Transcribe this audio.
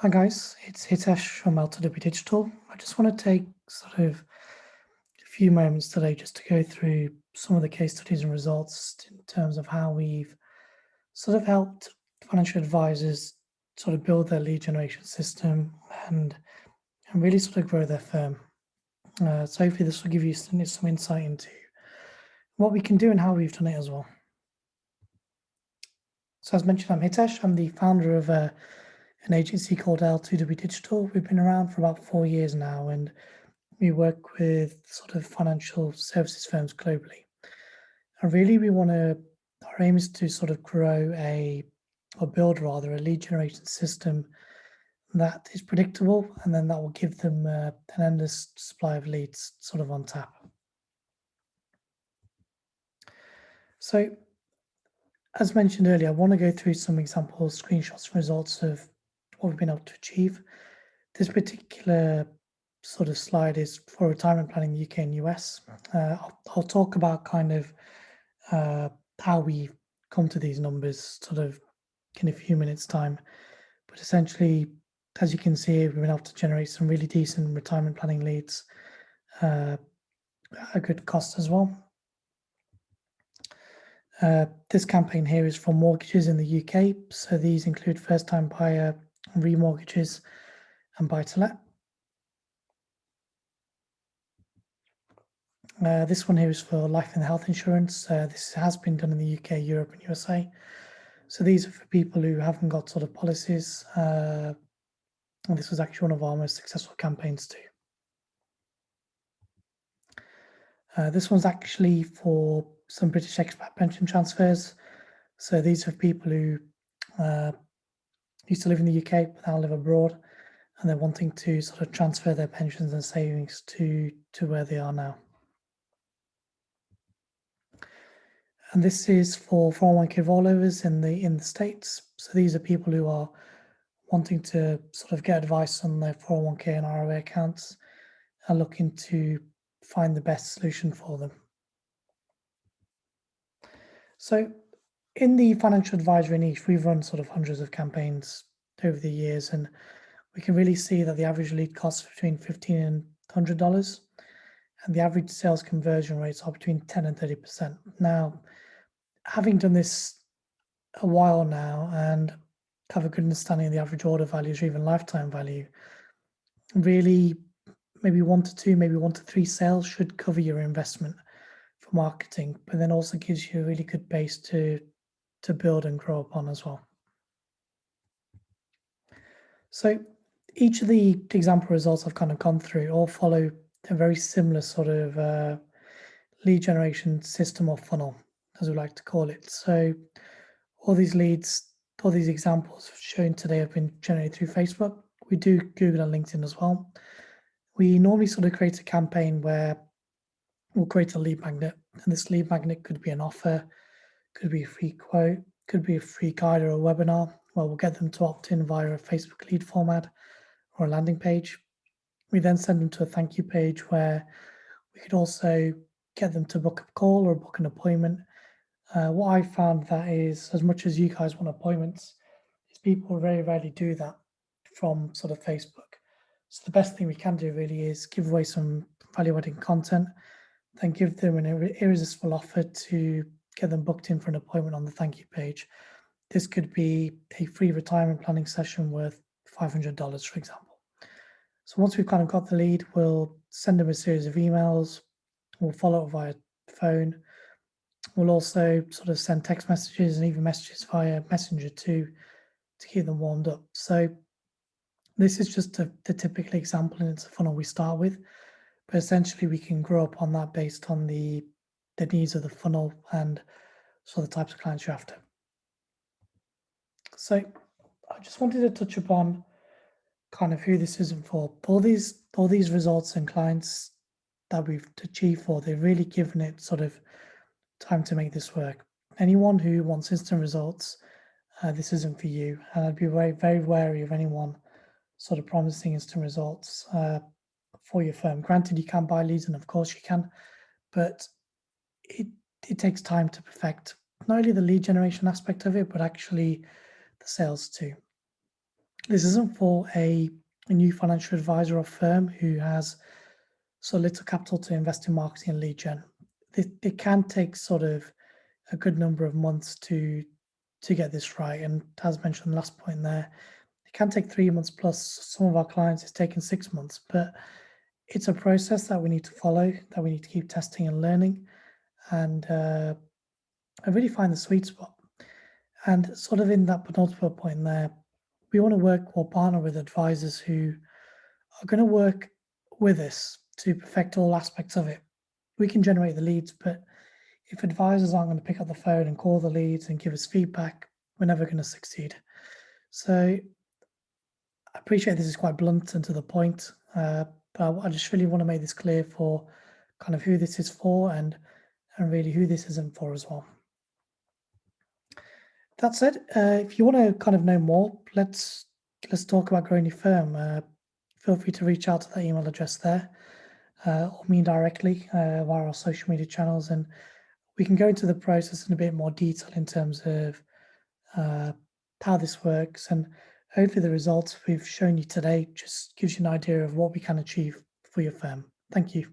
Hi guys, it's Hitesh from L2W Digital. I just want to take sort of a few moments today just to go through some of the case studies and results in terms of how we've sort of helped financial advisors sort of build their lead generation system and really sort of grow their firm. So hopefully this will give you some insight into what we can do and how we've done it as well. So as mentioned, I'm Hitesh. I'm the founder of an agency called L2W Digital. We've been around for about 4 years now, and we work with sort of financial services firms globally. And really, our aim is to sort of or build rather, a lead generation system that is predictable and then that will give them an endless supply of leads sort of on tap. So, as mentioned earlier, I want to go through some examples, screenshots, and results of what we've been able to achieve. This particular sort of slide is for retirement planning in the UK and US. I'll talk about kind of uh, how we come to these numbers sort of in a few minutes' time. But essentially, as you can see, we've been able to generate some really decent retirement planning leads uh, at a good cost as well. This campaign here is for mortgages in the UK. So these include first time buyer, remortgages, and buy to let. This one here is for life and health insurance. This has been done in the UK, Europe, and USA. So these are for people who haven't got sort of policies. And this was actually one of our most successful campaigns too. This one's actually for some British expat pension transfers. So these are people who uh, used to live in the UK but now live abroad, and they're wanting to sort of transfer their pensions and savings to where they are now. And this is for 401k rollovers in the States. So these are people who are wanting to sort of get advice on their 401k and IRA accounts and looking to find the best solution for them. So in the financial advisory niche, we've run sort of hundreds of campaigns over the years, and we can really see that the average lead costs between $15 and $100, and the average sales conversion rates are between 10 and 30%. Now, having done this a while now and have a good understanding of the average order values or even lifetime value, really maybe one to two, maybe one to three sales should cover your investment for marketing, but then also gives you a really good base to build and grow upon as well. So each of the example results I've kind of gone through all follow a very similar sort of lead generation system or funnel, as we like to call it. So all these leads, all these examples shown today have been generated through Facebook. We do Google and LinkedIn as well. We normally sort of create a campaign where we'll create a lead magnet, and this lead magnet could be an offer, could be a free quote, could be a free guide or a webinar where we'll get them to opt in via a Facebook lead format or a landing page. We then send them to a thank you page where we could also get them to book a call or book an appointment. What I found that is, as much as you guys want appointments, is people very rarely do that from sort of Facebook. So the best thing we can do really is give away some value-adding content, then give them an irresistible offer to get them booked in for an appointment on the thank you page. This could be a free retirement planning session worth $500, for example. So once we've kind of got the lead, we'll send them a series of emails. We'll follow up via phone. We'll also sort of send text messages and even messages via Messenger to keep them warmed up. So this is just the typical example, and it's a funnel we start with. But essentially, we can grow up on that based on the needs of the funnel and so the types of clients you're after. So I just wanted to touch upon kind of who this isn't for. All these results and clients that we've achieved for, they've really given it sort of time to make this work. Anyone who wants instant results, this isn't for you. And I'd be very, very wary of anyone sort of promising instant results for your firm. Granted, you can buy leads, and of course you can, but it takes time to perfect not only the lead generation aspect of it, but actually the sales too. This isn't for a new financial advisor or firm who has so little capital to invest in marketing and lead gen. It can take sort of a good number of months to get this right. And as mentioned last point there, it can take 3 months plus. Some of our clients it's taken 6 months, but it's a process that we need to follow, that we need to keep testing and learning. And I really find the sweet spot. And sort of in that penultimate point there, we want to work or partner with advisors who are going to work with us to perfect all aspects of it. We can generate the leads, but if advisors aren't going to pick up the phone and call the leads and give us feedback, we're never going to succeed. So I appreciate this is quite blunt and to the point, but I just really want to make this clear for kind of who this is for and really who this isn't for as well. That said, if you want to kind of know more, let's talk about growing your firm. Feel free to reach out to that email address there, or me directly via our social media channels, and we can go into the process in a bit more detail in terms of uh, how this works, and hopefully the results we've shown you today just gives you an idea of what we can achieve for your firm. Thank you.